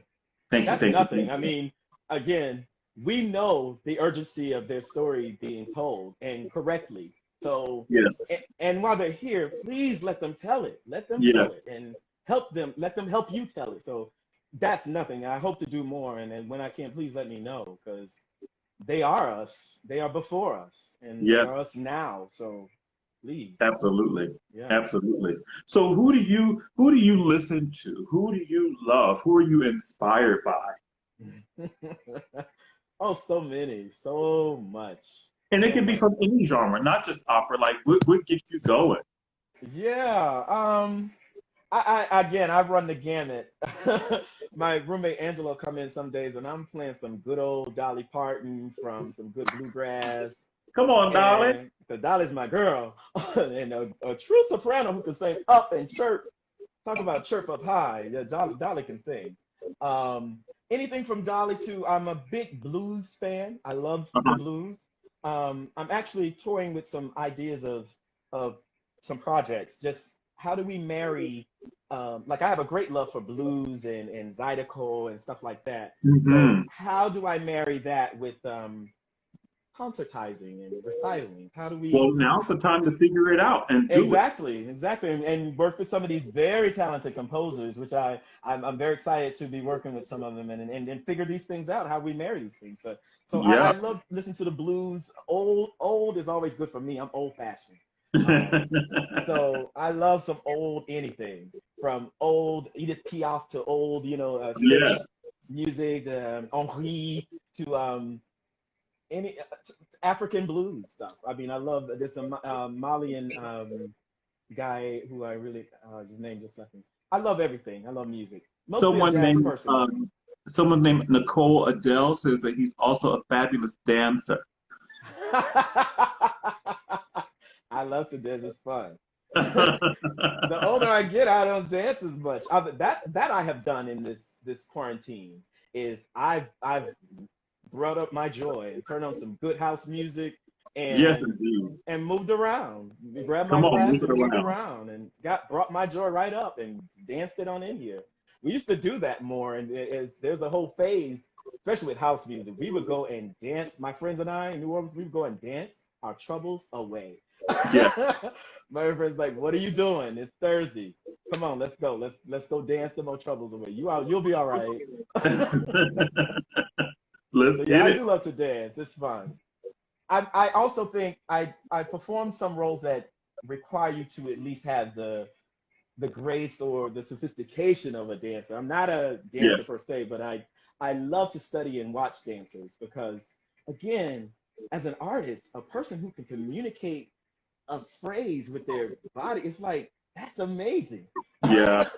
Thank you, That's thank you, nothing. thank I you. mean, again, we know the urgency of their story being told and correctly. So, Yes, and while they're here, please let them tell it. Let them yes. tell it and help them. Let them help you tell it. So that's nothing. I hope to do more. And when I can, please let me know because they are us. They are before us, and they Yes, are us now. So please, absolutely. yeah. Absolutely. So who do you listen to? Who do you love? Who are you inspired by? Oh, so many, so much, And it so can be much. from any genre, not just opera. Like what gets you going? Yeah. I again, I run the gamut. My roommate Angelo come in some days, and I'm playing some good old Dolly Parton from some good bluegrass, Come on, darling. and the Dolly's my girl, and a true soprano who can sing up and chirp. Talk about chirp up high. Yeah, Dolly can sing. Um, Anything from Dolly to I'm a big blues fan. I love the Uh-huh. blues. I'm actually toying with some ideas of some projects. Just how do we marry? Like I have a great love for blues and Zydeco and stuff like that. So Hmm. how do I marry that with concertizing and reciting? How do we? Well, now's the time to figure it out and do it. Exactly, exactly, and work with some of these very talented composers, which I'm very excited to be working with some of them and figure these things out, how we marry these things. So I Yeah. love listening to the blues. Old is always good for me. I'm old fashioned. Um, so I love some old anything from old Edith Piaf to old, Yeah. French music, Henri to any African blues stuff. I mean, I love this Malian guy who I really his name just left me. I love everything. I love music. Mostly a Someone jazz named person though. someone named Nicole Adele says that he's also a fabulous dancer. I love to dance. It's fun. The older I get, I don't dance as much. That I have done in this quarantine is I've brought up my joy and turned on some good house music Yes, and indeed. and moved around. Grabbed my Come on, glass move it and moved around. around and got brought my joy right up and danced it on in here. We used to do that more, and there's a whole phase, especially with house music. We would go and dance. My friends and I in New Orleans, we would go and dance our troubles away. Yeah. My friends like, "What are you doing? It's Thursday. Come on, let's go. Let's go dance them old troubles away. You'll be all right." Let's So yeah, get I it. do love to dance. It's fun. I also think I perform some roles that require you to at least have the grace or the sophistication of a dancer. I'm not a dancer Yes. per se, but I love to study and watch dancers because again, as an artist, a person who can communicate a phrase with their body, it's like that's amazing. Yeah.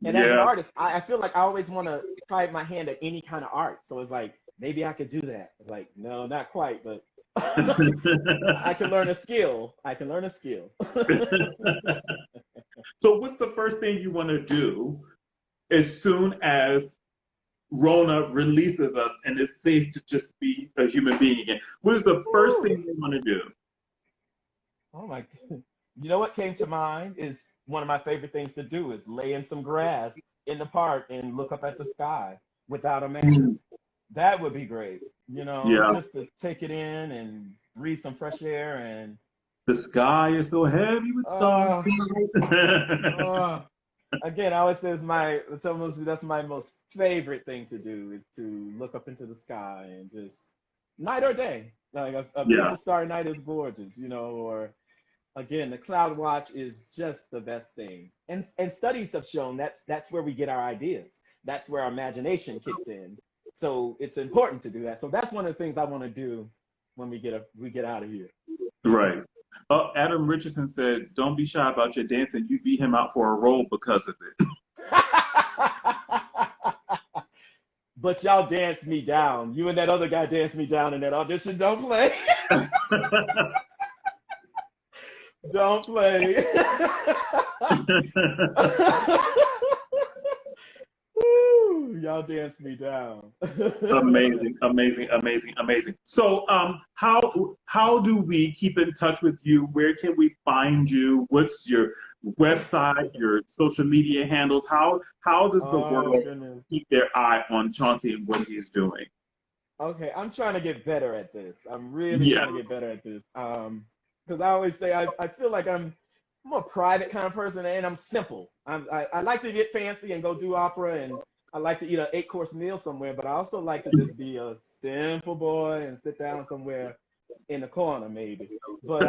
And as an Yeah. artist, I feel like I always want to try my hand at any kind of art. So it's like maybe I could do that. Like no, not quite, but I can learn a skill. I can learn a skill. So, what's the first thing you want to do as soon as Rona releases us and it's safe to just be a human being again? What is the first Woo. thing you want to do? Oh my! You know what came to mind is one of my favorite things to do is lay in some grass in the park and look up at the sky without a Mm. mask. That would be great. Yeah. Just to take it in and breathe some fresh air and The sky is so heavy with stars. uh uh again, I always say that's my most favorite thing to do is to look up into the sky and just night or day. Like a Yeah. beautiful starry night is gorgeous, or again, the cloud watch is just the best thing. And studies have shown that's where we get our ideas. That's where our imagination kicks in. So it's important to do that. So that's one of the things I want to do when we get out of here. Right. Adam Richardson said, "Don't be shy about your dancing. You beat him out for a role because of it." But y'all danced me down. You and that other guy danced me down in that audition. Don't play. Don't play. Woo, y'all danced me down. Amazing, amazing, amazing, amazing. So, how do we keep in touch with you? Where can we find you? What's your website, your social media handles? How does the Oh world goodness. keep their eye on Chauncey and what he's doing? Okay, I'm trying to get better at this. I'm really Yeah. trying to get better at this. Because I always say I feel like I'm a private kind of person and I'm simple. I like to get fancy and go do opera and I like to eat an 8-course meal somewhere, but I also like to just be a simple boy and sit down somewhere in the corner maybe. But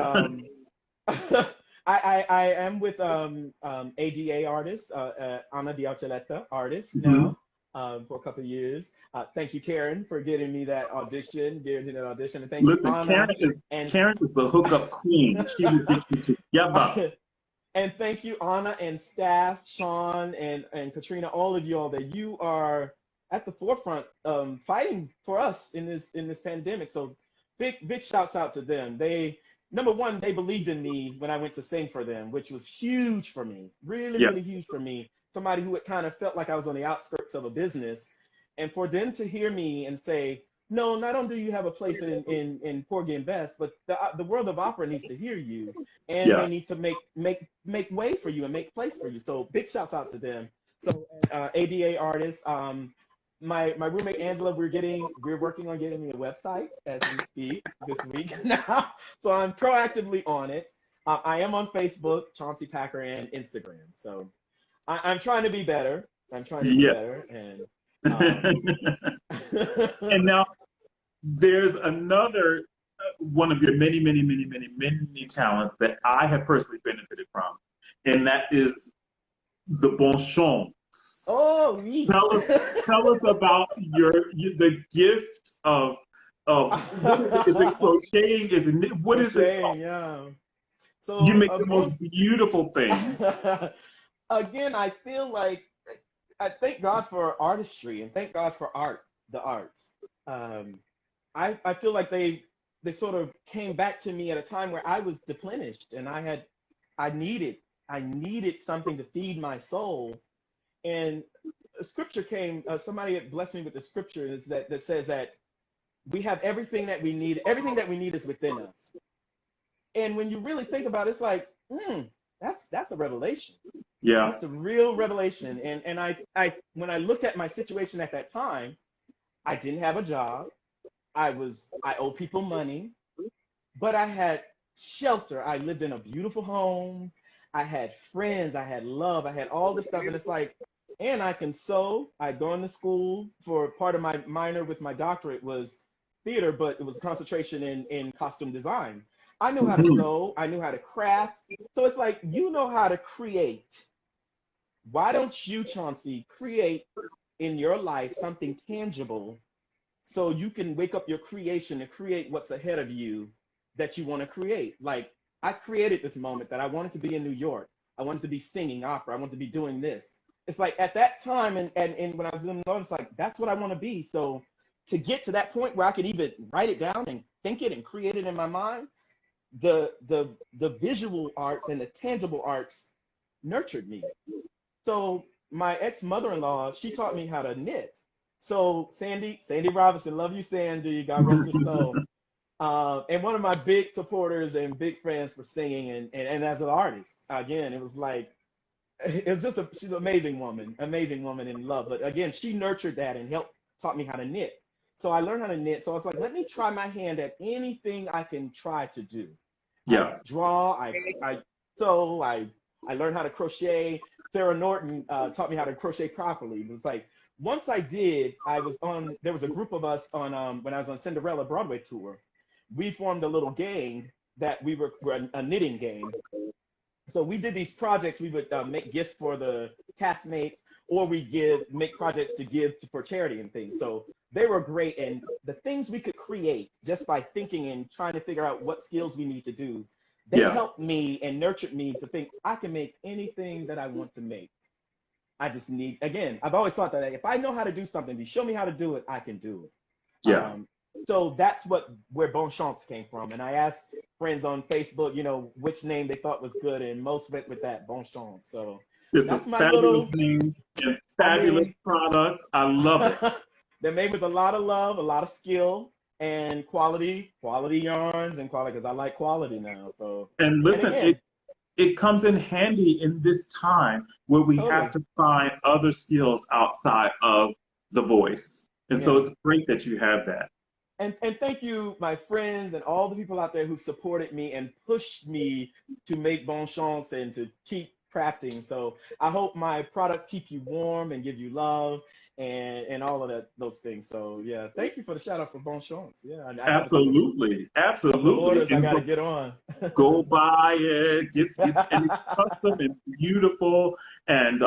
I am with ADA artist, Ana Diacheleta artist Mhm. now for a couple of years. Thank you, Karen, for getting me that audition, and thank you, Listen, Ana, and Karen is the hookup queen. She will get you together. and thank you, Anna and staff, Sean and Katrina, all of y'all that you are at the forefront fighting for us in this pandemic. So big shouts out to them. They number one, they believed in me when I went to sing for them, which was huge for me, really, Yeah. really huge for me. Somebody who had kind of felt like I was on the outskirts of a business, and for them to hear me and say, no, not only do you have a place in Porgy and Bess, but the world of opera needs to hear you and they Yeah. need to make way for you and make place for you. So big shouts out to them. So ADA artists, my roommate Angela, we're working on getting me a website as we speak this week now. So I'm proactively on it. I am on Facebook, Chauncey Packer, and Instagram. So I'm trying to be better. I'm trying to be Yeah. better, and um, And now there's another one of your many, many, many, many, many talents that I have personally benefited from, and that is the bon chants. oh, me. Tell us about the gift of what is it? Is it crocheting? Is it what is it Crocheting, called? yeah. You So make the most beautiful things. again, I feel like I thank God for artistry and thank God for art, the arts. Um, I feel like they sort of came back to me at a time where I was deplenished and I needed I needed something to feed my soul. And a scripture came. Somebody had blessed me with the scripture is that says that we have everything that we need. Everything that we need is within us. And when you really think about it, it's like, that's a revelation. Yeah. That's a real revelation. And I when I looked at my situation at that time, I didn't have a job. I owe people money, but I had shelter. I lived in a beautiful home. I had friends. I had love. I had all this stuff. And it's like, and I can sew. I'd gone to school for part of my minor with my doctorate was theater, but it was a concentration in costume design. I knew how to Mhm. sew. I knew how to craft. So it's like, you know how to create. Why don't you, Chauncey, create in your life something tangible so you can wake up your creation and create what's ahead of you that you want to create. Like I created this moment that I wanted to be in New York. I wanted to be singing opera. I wanted to be doing this. It's like at that time and when I was in the North, it's like that's what I want to be. So to get to that point where I could even write it down and think it and create it in my mind, the visual arts and the tangible arts nurtured me. So my ex mother-in-law, she taught me how to knit. So Sandy Robinson, love you, Sandy. God rest her soul. And one of my big supporters and big fans for singing and as an artist. Again, it was like it was just she's an amazing woman in love. But again, she nurtured that and helped taught me how to knit. So I learned how to knit. So I was like, let me try my hand at anything I can try to do. I Yeah. draw, I sew, I learned how to crochet. Sarah Norton taught me how to crochet properly. It was like once I did, there was a group of us on when I was on Cinderella Broadway tour. We formed a little gang that were a knitting gang. So we did these projects. We would make gifts for the castmates, or we make projects to give for charity and things. So they were great, and the things we could create just by thinking and trying to figure out what skills we need to do, they Yeah. helped me and nurtured me to think I can make anything that I want to make. I just need, again, I've always thought that if I know how to do something, if you show me how to do it, I can do it. Yeah. So that's where Bon Chance came from. And I asked friends on Facebook, which name they thought was good, and most went with that, Bon Chance. So It's a that's my fabulous little, name and I fabulous mean, products. I love it. they're made with a lot of love, a lot of skill, and quality yarns and quality, because I like quality now. So, And and listen, again, it comes in handy in this time where we have to find other skills outside of the voice. And so it's great that you have that. And thank you, my friends, and all the people out there who supported me and pushed me to make Bon Chance and to keep crafting. So I hope my product keep you warm and give you love and all of those things. So yeah, thank you for the shout out for Bon Chance. Yeah, absolutely. Orders I gotta get on. Go buy it. Get and it's custom and beautiful, and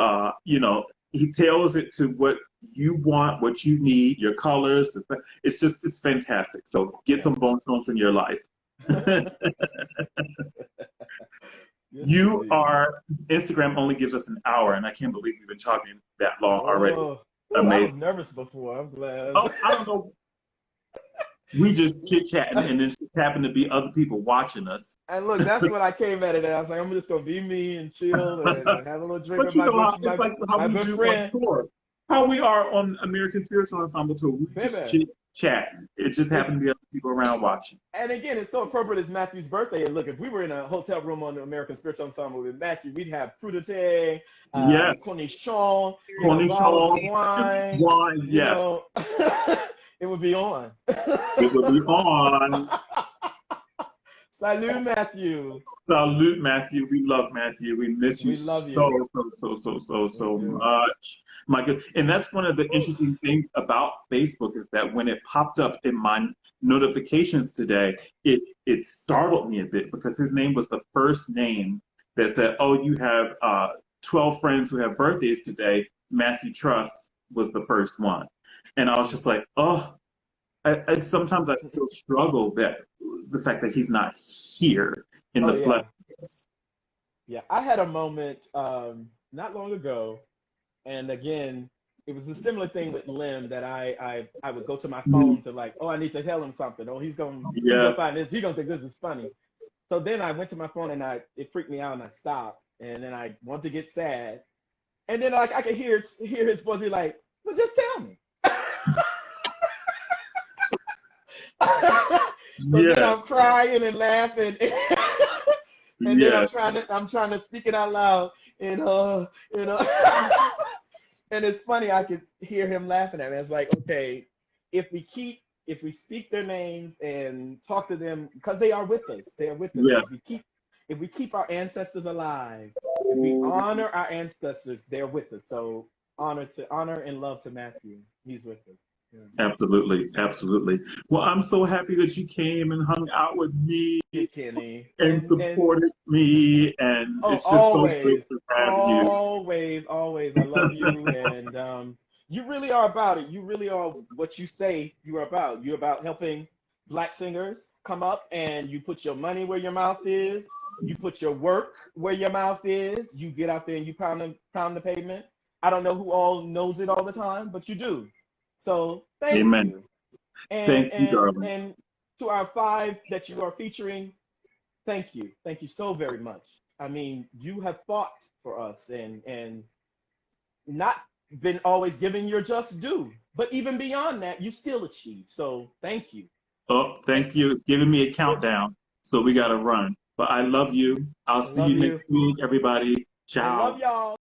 you know, he tailors it to what you want, what you need, your colors. It's fantastic. So get some Bon Chance in your life. You are, Instagram only gives us an hour, and I can't believe we've been talking that long already. Amazing. I was nervous before. I'm glad. Oh, I don't know. We just chit-chatting, and then just happened to be other people watching us. And look, that's what I came at it as. I was like, I'm just going to be me and chill and have a little drink with my good friend. How we are on American Spiritual Ensemble Tour. We just chit-chatting. It just happened to be other people around watching. And again, it's so appropriate. It's Matthew's birthday. And look, if we were in a hotel room on the American Spiritual Ensemble with Matthew, we'd have crudité, cornichon, wine. Yes. It would be on. It would be on. Salut, Matthew. Salute, Matthew. We love Matthew. We miss you, so much. My God. And that's one of the interesting things about Facebook is that when it popped up in my notifications today, it startled me a bit because his name was the first name that said, oh, you have 12 friends who have birthdays today. Matthew Truss was the first one. And I was just like, oh, sometimes I still struggle that the fact that he's not here in the flesh. Yeah, I had a moment not long ago, and again, it was a similar thing with Lim that I would go to my phone to like, oh, I need to tell him something. Oh, he's gonna find this. He's gonna think this is funny. So then I went to my phone and it freaked me out and I stopped, and then I wanted to get sad, and then like I could hear his voice be like, well, just tell me. So then I'm crying and laughing, and then I'm trying to speak it out loud, and and it's funny. I could hear him laughing at me. It's like, okay, if we speak their names and talk to them because they are with us, they are with us. Yes. If we keep our ancestors alive, if we honor our ancestors, they're with us. So honor and love to Matthew. He's with us. Yeah. Absolutely. Well, I'm so happy that you came and hung out with me, Kenny, and supported me, and it's just always, so great to have you. Always, I love you, and you really are about it. You really are what you say you are about. You're about helping Black singers come up, and you put your money where your mouth is. You put your work where your mouth is. You get out there and you pound the pavement. I don't know who all knows it all the time, but you do. So thank you. And, thank you, darling. And to our 5 that you are featuring, thank you. Thank you so very much. I mean, you have fought for us and not been always giving your just due. But even beyond that, you still achieved. So thank you. Oh, thank you. Giving me a countdown. So we got to run. But I love you. I'll see you next week, everybody. Ciao. I love y'all.